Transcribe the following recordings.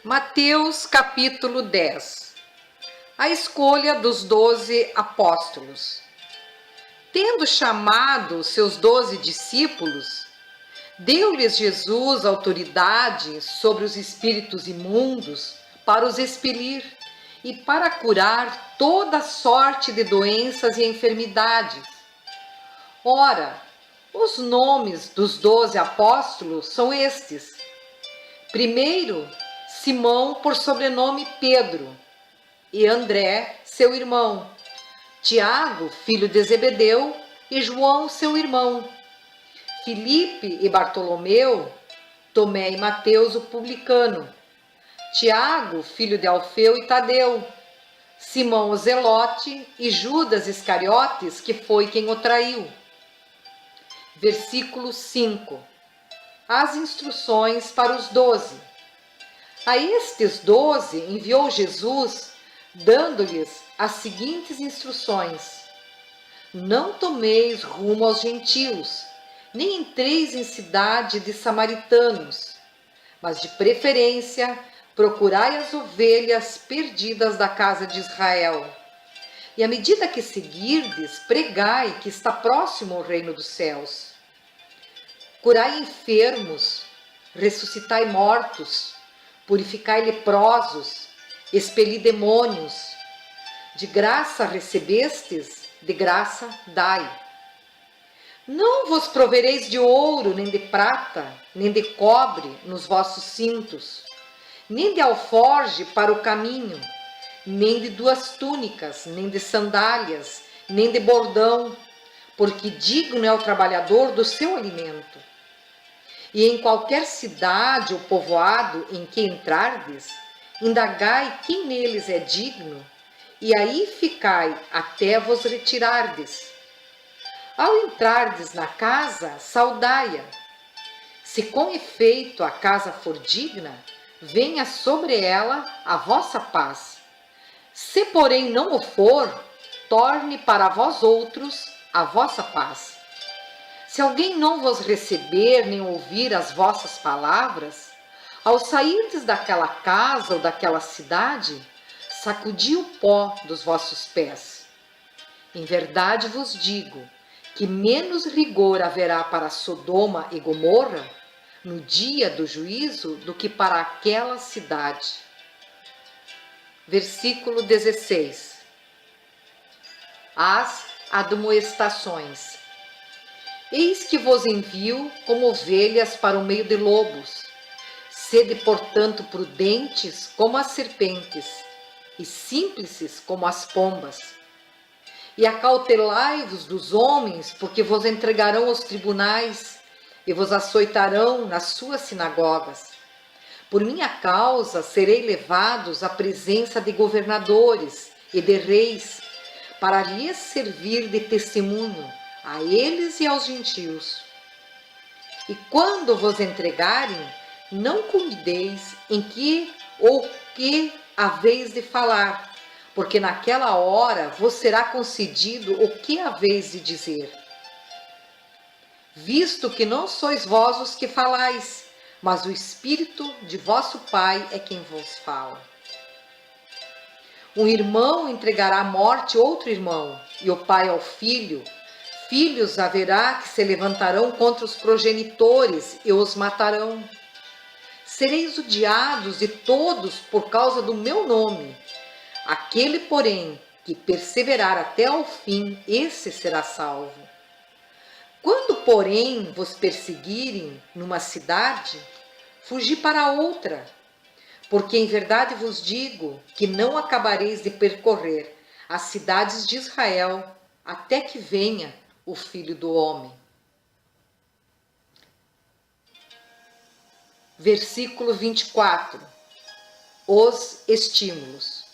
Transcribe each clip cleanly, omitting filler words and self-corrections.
Mateus capítulo 10. A escolha dos 12 apóstolos. Tendo chamado seus 12 discípulos, deu-lhes Jesus autoridade sobre os espíritos imundos para os expelir e para curar toda sorte de doenças e enfermidades. Ora, os nomes dos 12 apóstolos são estes. Primeiro, Simão, por sobrenome Pedro, e André, seu irmão, Tiago, filho de Zebedeu, e João, seu irmão, Filipe e Bartolomeu, Tomé e Mateus, o publicano, Tiago, filho de Alfeu e Tadeu, Simão o Zelote e Judas Iscariotes, que foi quem o traiu. Versículo 5. As instruções para os 12. A estes 12 enviou Jesus, dando-lhes as seguintes instruções: não tomeis rumo aos gentios, nem entreis em cidade de samaritanos, mas de preferência procurai as ovelhas perdidas da casa de Israel. E à medida que seguirdes, pregai que está próximo o reino dos céus. Curai enfermos, ressuscitai mortos, purificai leprosos, expeli demônios. De graça recebestes, de graça dai. Não vos provereis de ouro, nem de prata, nem de cobre nos vossos cintos, nem de alforge para o caminho, nem de 2 túnicas, nem de sandálias, nem de bordão, porque digno é o trabalhador do seu alimento. E em qualquer cidade ou povoado em que entrardes, indagai quem neles é digno, e aí ficai até vos retirardes. Ao entrardes na casa, saudai-a. Se com efeito a casa for digna, venha sobre ela a vossa paz. Se porém não o for, torne para vós outros a vossa paz. Se alguém não vos receber nem ouvir as vossas palavras, ao sairdes daquela casa ou daquela cidade, sacudi o pó dos vossos pés. Em verdade vos digo que menos rigor haverá para Sodoma e Gomorra no dia do juízo do que para aquela cidade. Versículo 16. As admoestações. Eis que vos envio como ovelhas para o meio de lobos. Sede, portanto, prudentes como as serpentes, e simples como as pombas. E acautelai-vos dos homens, porque vos entregarão aos tribunais, e vos açoitarão nas suas sinagogas. Por minha causa serei levados à presença de governadores e de reis, para lhes servir de testemunho a eles e aos gentios. E quando vos entregarem, não cuideis em que ou que haveis de falar, porque naquela hora vos será concedido o que haveis de dizer. Visto que não sois vós os que falais, mas o Espírito de vosso Pai é quem vos fala. Um irmão entregará à morte outro irmão, e o pai ao filho. Filhos haverá que se levantarão contra os progenitores e os matarão. Sereis odiados de todos por causa do meu nome. Aquele, porém, que perseverar até ao fim, esse será salvo. Quando, porém, vos perseguirem numa cidade, fugi para outra, porque em verdade vos digo que não acabareis de percorrer as cidades de Israel até que venha o Filho do Homem. Versículo 24. Os estímulos.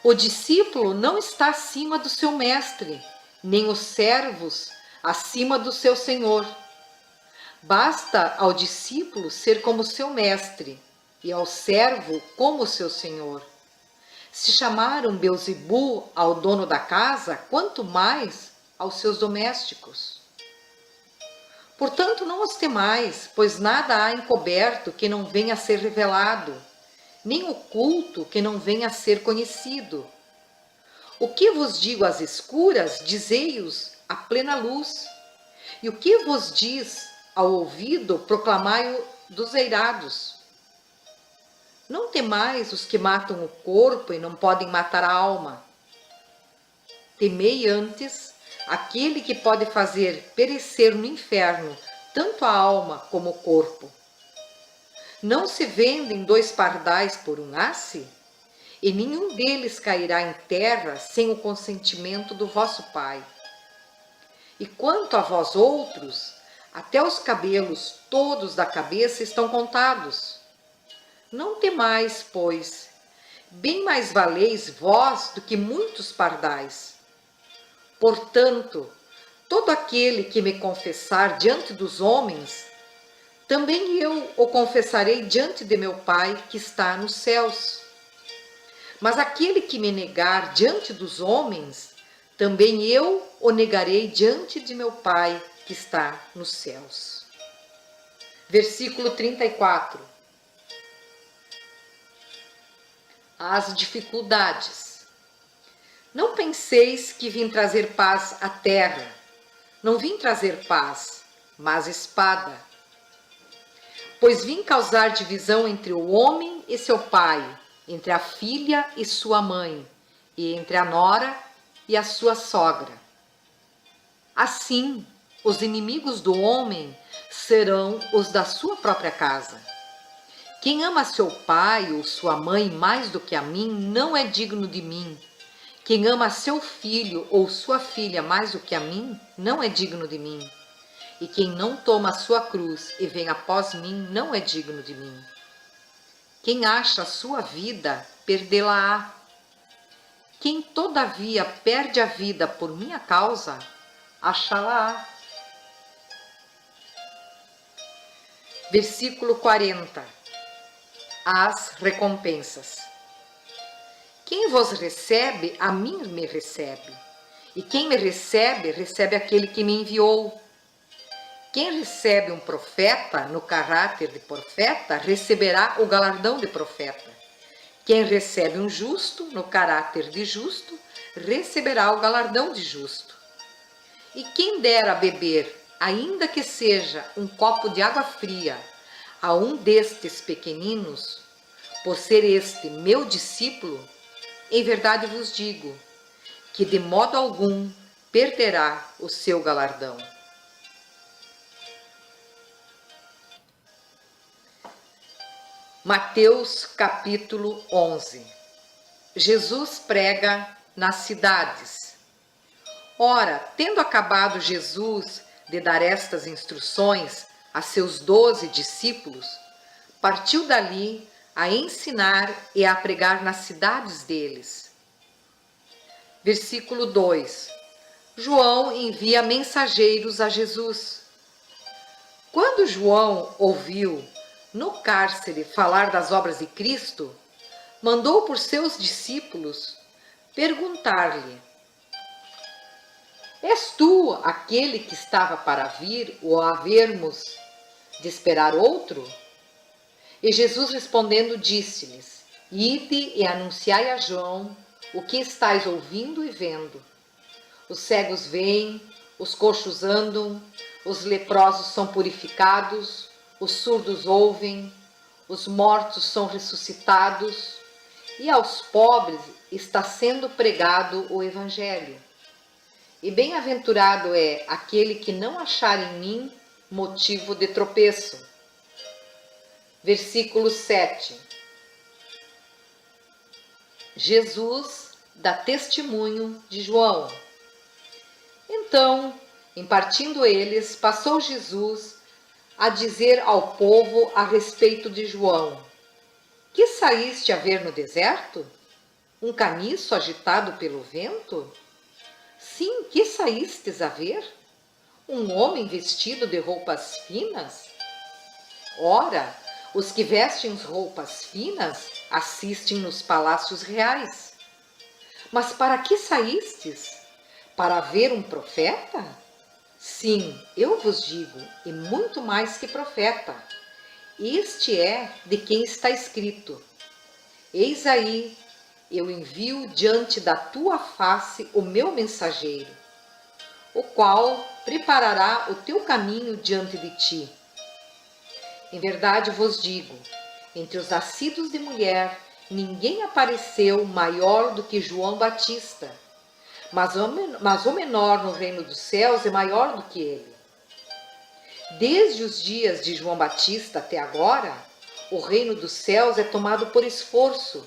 O discípulo não está acima do seu mestre, nem os servos acima do seu senhor. Basta ao discípulo ser como seu mestre, e ao servo como seu senhor. Se chamaram Beelzebu ao dono da casa, quanto mais aos seus domésticos. Portanto, não os temais, pois nada há encoberto que não venha a ser revelado, nem oculto que não venha a ser conhecido. O que vos digo às escuras, dizei-os à plena luz. E o que vos diz ao ouvido, proclamai-o dos eirados. Não temais os que matam o corpo e não podem matar a alma. Temei antes aquele que pode fazer perecer no inferno tanto a alma como o corpo. Não se vendem 2 pardais por um asse? E nenhum deles cairá em terra sem o consentimento do vosso Pai. E quanto a vós outros, até os cabelos todos da cabeça estão contados. Não temais, pois, bem mais valeis vós do que muitos pardais. Portanto, todo aquele que me confessar diante dos homens, também eu o confessarei diante de meu Pai que está nos céus. Mas aquele que me negar diante dos homens, também eu o negarei diante de meu Pai que está nos céus. Versículo 34. As dificuldades. Não penseis que vim trazer paz à terra. Não vim trazer paz, mas espada. Pois vim causar divisão entre o homem e seu pai, entre a filha e sua mãe, e entre a nora e a sua sogra. Assim, os inimigos do homem serão os da sua própria casa. Quem ama seu pai ou sua mãe mais do que a mim, não é digno de mim. Quem ama seu filho ou sua filha mais do que a mim, não é digno de mim. E quem não toma a sua cruz e vem após mim, não é digno de mim. Quem acha a sua vida, perdê-la-á. Quem todavia perde a vida por minha causa, achá-la-á. Versículo 40. As recompensas. Quem vos recebe, a mim me recebe. E quem me recebe, recebe aquele que me enviou. Quem recebe um profeta no caráter de profeta, receberá o galardão de profeta. Quem recebe um justo no caráter de justo, receberá o galardão de justo. E quem der a beber, ainda que seja um copo de água fria, a um destes pequeninos, por ser este meu discípulo, em verdade vos digo, que de modo algum perderá o seu galardão. Mateus capítulo 11. Jesus prega nas cidades. Ora, tendo acabado Jesus de dar estas instruções a seus 12 discípulos, partiu dali a ensinar e a pregar nas cidades deles. Versículo 2. João envia mensageiros a Jesus. Quando João ouviu no cárcere falar das obras de Cristo, mandou por seus discípulos perguntar-lhe: És tu aquele que estava para vir, ou havermos de esperar outro? E Jesus respondendo disse-lhes: Ide e anunciai a João o que estáis ouvindo e vendo. Os cegos veem, os coxos andam, os leprosos são purificados, os surdos ouvem, os mortos são ressuscitados, e aos pobres está sendo pregado o Evangelho. E bem-aventurado é aquele que não achar em mim motivo de tropeço. Versículo 7. Jesus dá testemunho de João. Então, em partindo eles, passou Jesus a dizer ao povo a respeito de João: Que saíste a ver no deserto? Um caniço agitado pelo vento? Sim, que saístes a ver? Um homem vestido de roupas finas? Ora, os que vestem roupas finas assistem nos palácios reais. Mas para que saístes? Para ver um profeta? Sim, eu vos digo, e muito mais que profeta. Este é de quem está escrito: Eis aí, eu envio diante da tua face o meu mensageiro, o qual preparará o teu caminho diante de ti. Em verdade vos digo, entre os nascidos de mulher, ninguém apareceu maior do que João Batista, mas o menor no reino dos céus é maior do que ele. Desde os dias de João Batista até agora, o reino dos céus é tomado por esforço,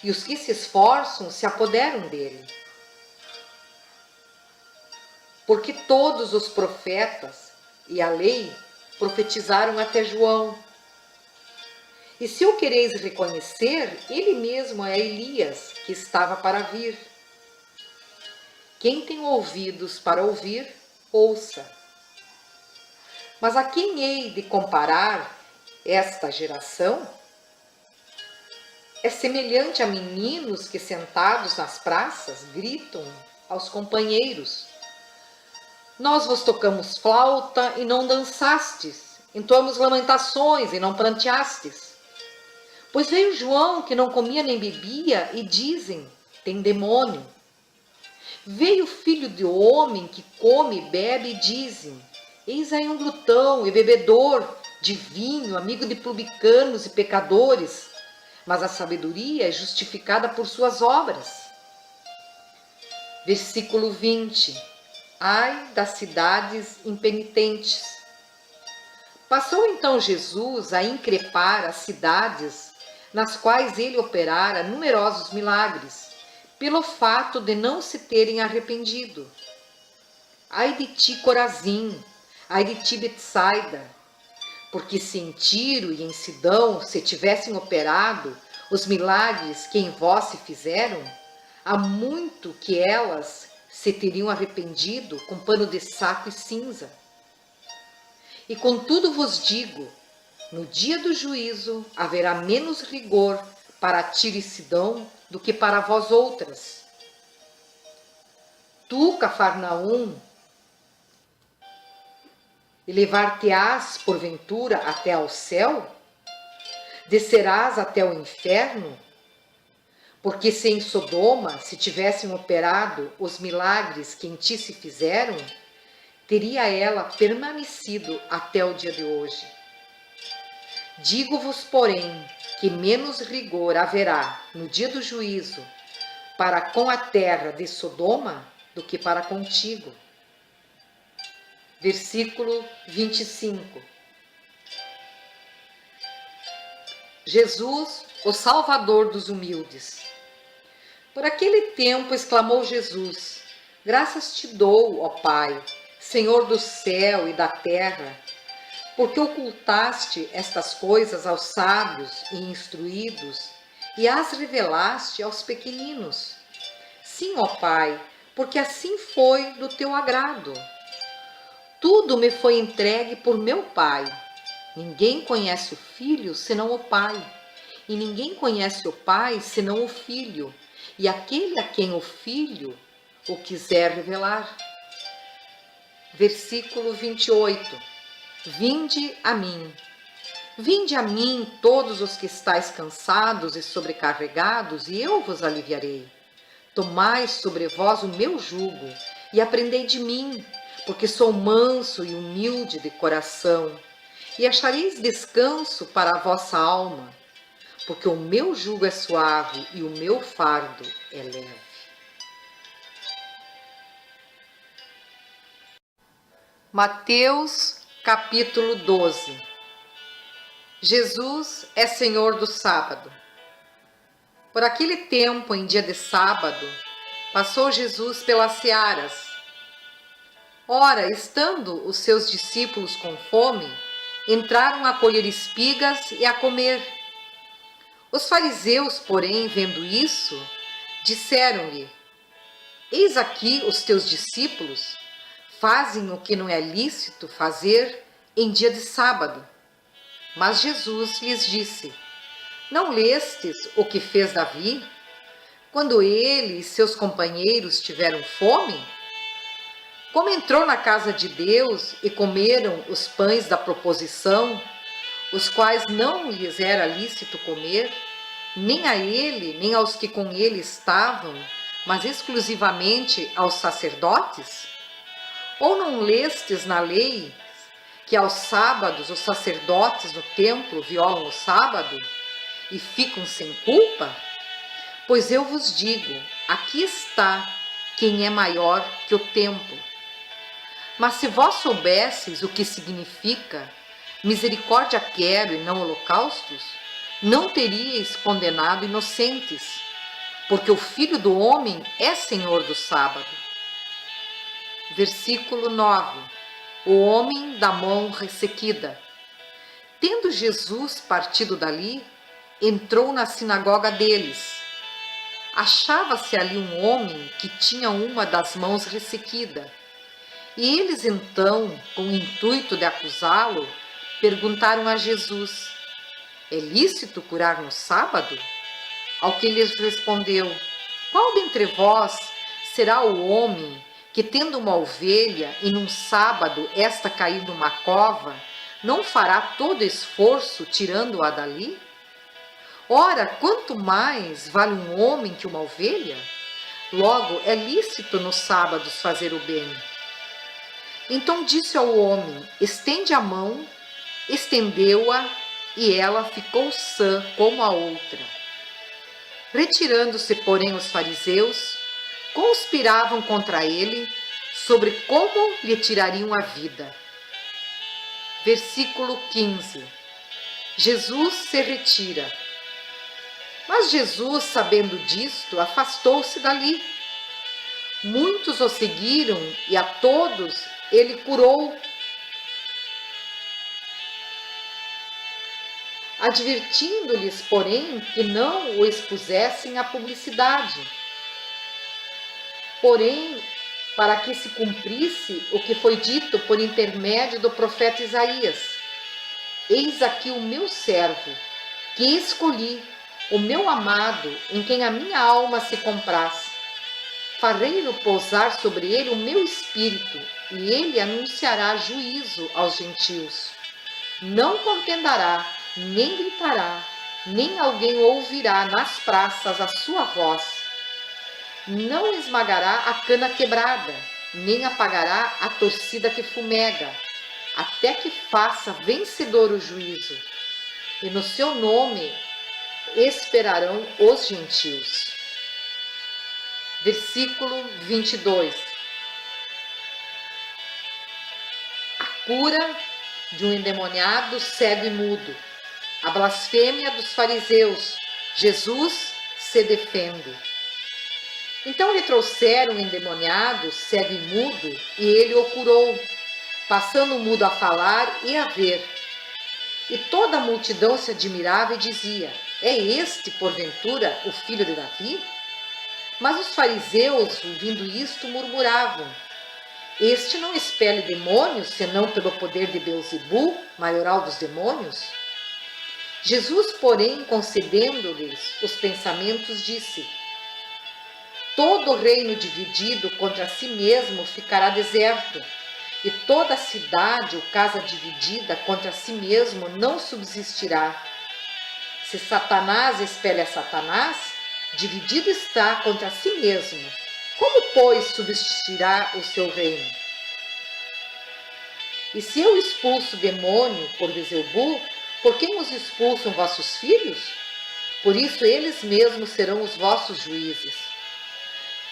e os que se esforçam se apoderam dele. Porque todos os profetas e a lei profetizaram até João. E se o quereis reconhecer, ele mesmo é Elias, que estava para vir. Quem tem ouvidos para ouvir, ouça. Mas a quem hei de comparar esta geração? É semelhante a meninos que, sentados nas praças, gritam aos companheiros: nós vos tocamos flauta e não dançastes, entoamos lamentações e não pranteastes. Pois veio João, que não comia nem bebia, e dizem: tem demônio. Veio o filho do homem, que come e bebe, e dizem: eis aí um glutão e bebedor de vinho, amigo de publicanos e pecadores. Mas a sabedoria é justificada por suas obras. Versículo 20. Ai das cidades impenitentes. Passou então Jesus a increpar as cidades nas quais ele operara numerosos milagres, pelo fato de não se terem arrependido. Ai de ti, Corazim! Ai de ti, Betsaida! Porque se em Tiro e em Sidão se tivessem operado os milagres que em vós se fizeram, há muito que elas se teriam arrependido com pano de saco e cinza. E contudo vos digo, no dia do juízo haverá menos rigor para Tiro e Sidão do que para vós outras. Tu, Cafarnaum, elevar-te-ás porventura até ao céu? Descerás até o inferno? Porque se em Sodoma se tivessem operado os milagres que em ti se fizeram, teria ela permanecido até o dia de hoje. Digo-vos, porém, que menos rigor haverá no dia do juízo para com a terra de Sodoma do que para contigo. Versículo 25. Jesus, o Salvador dos humildes. Por aquele tempo exclamou Jesus: graças te dou, ó Pai, Senhor do céu e da terra, porque ocultaste estas coisas aos sábios e instruídos e as revelaste aos pequeninos. Sim, ó Pai, porque assim foi do teu agrado. Tudo me foi entregue por meu Pai. Ninguém conhece o Filho senão o Pai, e ninguém conhece o Pai senão o Filho, e aquele a quem o Filho o quiser revelar. Versículo 28. Vinde a mim todos os que estáis cansados e sobrecarregados, e eu vos aliviarei. Tomai sobre vós o meu jugo, e aprendei de mim, porque sou manso e humilde de coração, e achareis descanso para a vossa alma, porque o meu jugo é suave e o meu fardo é leve. Mateus, capítulo 12. Jesus é Senhor do sábado. Por aquele tempo, em dia de sábado, passou Jesus pelas searas. Ora, estando os seus discípulos com fome, entraram a colher espigas e a comer. Os fariseus, porém, vendo isso, disseram-lhe: eis aqui os teus discípulos fazem o que não é lícito fazer em dia de sábado. Mas Jesus lhes disse: não lestes o que fez Davi, quando ele e seus companheiros tiveram fome? Como entrou na casa de Deus e comeram os pães da proposição, os quais não lhes era lícito comer, nem a ele, nem aos que com ele estavam, mas exclusivamente aos sacerdotes? Ou não lestes na lei que aos sábados os sacerdotes no templo violam o sábado e ficam sem culpa? Pois eu vos digo, aqui está quem é maior que o templo. Mas se vós soubesseis o que significa misericórdia quero e não holocaustos, não teríeis condenado inocentes, porque o Filho do Homem é Senhor do sábado. Versículo 9. O homem da mão ressequida. Tendo Jesus partido dali, entrou na sinagoga deles. Achava-se ali um homem que tinha uma das mãos ressequida. E eles então, com o intuito de acusá-lo, perguntaram a Jesus: é lícito curar no sábado? Ao que lhes respondeu: qual dentre vós será o homem que, tendo uma ovelha e num sábado esta cair numa cova, não fará todo esforço tirando-a dali? Ora, quanto mais vale um homem que uma ovelha? Logo, é lícito nos sábados fazer o bem. Então disse ao homem: estende a mão. Estendeu-a, e ela ficou sã como a outra. Retirando-se, porém, os fariseus, conspiravam contra ele sobre como lhe tirariam a vida. Versículo 15. Jesus se retira. Mas Jesus, sabendo disto, afastou-se dali. Muitos o seguiram e a todos ele curou, advertindo-lhes, porém, que não o expusessem à publicidade. Porém, para que se cumprisse o que foi dito por intermédio do profeta Isaías: eis aqui o meu servo, que escolhi, o meu amado, em quem a minha alma se compraz. Farei-no pousar sobre ele o meu espírito, e ele anunciará juízo aos gentios. Não contendará, nem gritará, nem alguém ouvirá nas praças a sua voz. Não esmagará a cana quebrada, nem apagará a torcida que fumega, até que faça vencedor o juízo. E no seu nome esperarão os gentios. Versículo 22. A cura de um endemoniado cego e mudo. A blasfêmia dos fariseus. Jesus se defende. Então lhe trouxeram o endemoniado, cego e mudo, e ele o curou, passando o mudo a falar e a ver. E toda a multidão se admirava e dizia: é este, porventura, o filho de Davi? Mas os fariseus, ouvindo isto, murmuravam: este não expele demônios, senão pelo poder de Beelzebul, maioral dos demônios? Jesus, porém, concedendo-lhes os pensamentos, disse: todo reino dividido contra si mesmo ficará deserto, e toda cidade ou casa dividida contra si mesmo não subsistirá. Se Satanás expele a Satanás, dividido está contra si mesmo. Como, pois, subsistirá o seu reino? E se eu expulso o demônio por Beelzebul, por quem os expulsam vossos filhos? Por isso eles mesmos serão os vossos juízes.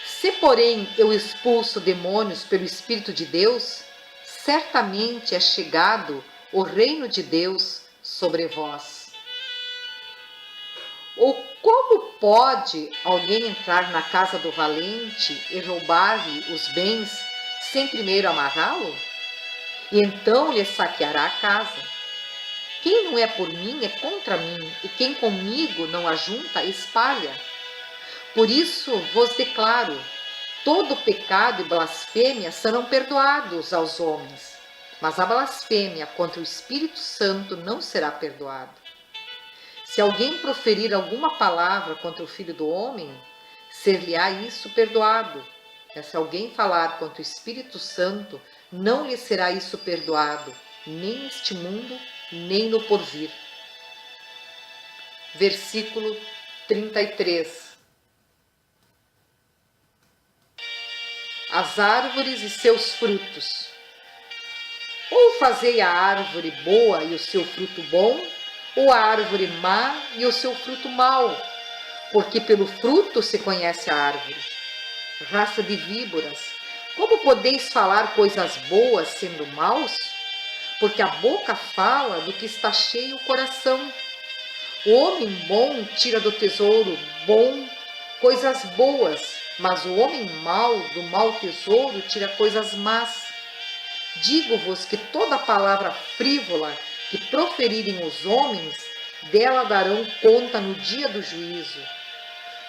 Se, porém, eu expulso demônios pelo Espírito de Deus, certamente é chegado o reino de Deus sobre vós. Ou como pode alguém entrar na casa do valente e roubar-lhe os bens sem primeiro amarrá-lo? E então lhe saqueará a casa. Quem não é por mim é contra mim, e quem comigo não ajunta, espalha. Por isso vos declaro: todo pecado e blasfêmia serão perdoados aos homens, mas a blasfêmia contra o Espírito Santo não será perdoada. Se alguém proferir alguma palavra contra o Filho do Homem, ser-lhe-á isso perdoado. Mas se alguém falar contra o Espírito Santo, não lhe será isso perdoado, nem neste mundo, nem no porvir. Versículo 33. As árvores e seus frutos. Ou fazei a árvore boa e o seu fruto bom, ou a árvore má e o seu fruto mau, porque pelo fruto se conhece a árvore. Raça de víboras, como podeis falar coisas boas sendo maus? Porque a boca fala do que está cheio o coração. O homem bom tira do tesouro bom coisas boas, mas o homem mau do mau tesouro tira coisas más. Digo-vos que toda palavra frívola que proferirem os homens, dela darão conta no dia do juízo.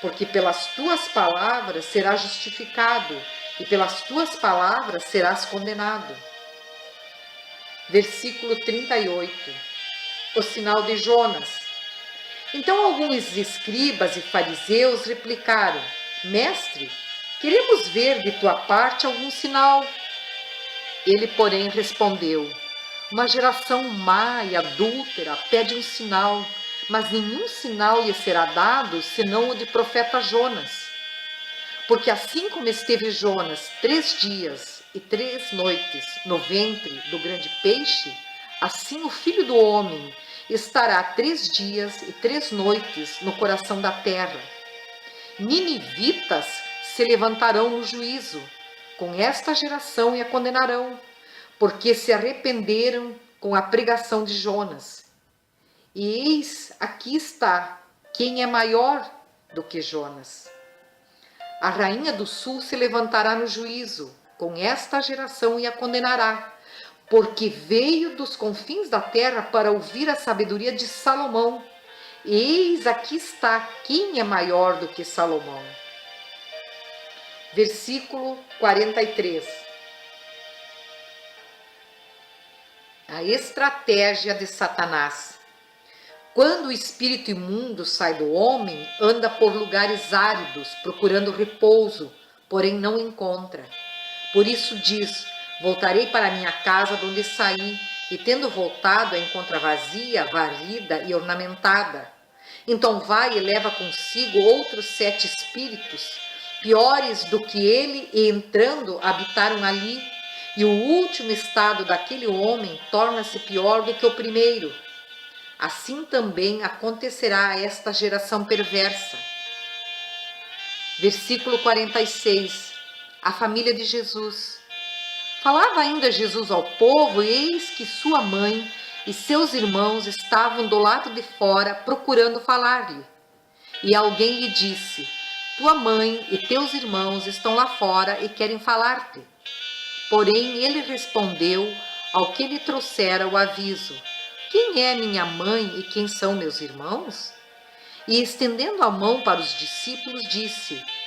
Porque pelas tuas palavras serás justificado, e pelas tuas palavras serás condenado. Versículo 38. O sinal de Jonas. Então alguns escribas e fariseus replicaram: Mestre, queremos ver de tua parte algum sinal. Ele, porém, respondeu: Uma geração má e adúltera pede um sinal, mas nenhum sinal lhe será dado, senão o de profeta Jonas. Porque assim como esteve Jonas 3 dias e 3 noites no ventre do grande peixe, assim o Filho do Homem estará 3 dias e 3 noites no coração da terra. Ninivitas se levantarão no juízo com esta geração e a condenarão, porque se arrependeram com a pregação de Jonas. E eis, aqui está, quem é maior do que Jonas. A rainha do sul se levantará no juízo com esta geração e a condenará, porque veio dos confins da terra para ouvir a sabedoria de Salomão. E eis, aqui está, quem é maior do que Salomão. Versículo 43. A estratégia de Satanás. Quando o espírito imundo sai do homem, anda por lugares áridos, procurando repouso, porém não encontra. Por isso diz: Voltarei para minha casa de onde saí, e tendo voltado, a encontra vazia, varrida e ornamentada. Então vai e leva consigo outros 7 espíritos, piores do que ele, e entrando habitaram ali. E o último estado daquele homem torna-se pior do que o primeiro. Assim também acontecerá a esta geração perversa. Versículo 46. A família de Jesus. Falava ainda Jesus ao povo, e eis que sua mãe e seus irmãos estavam do lado de fora procurando falar-lhe. E alguém lhe disse: Tua mãe e teus irmãos estão lá fora e querem falar-te. Porém ele respondeu ao que lhe trouxera o aviso: Quem é minha mãe e quem são meus irmãos? E estendendo a mão para os discípulos, disse: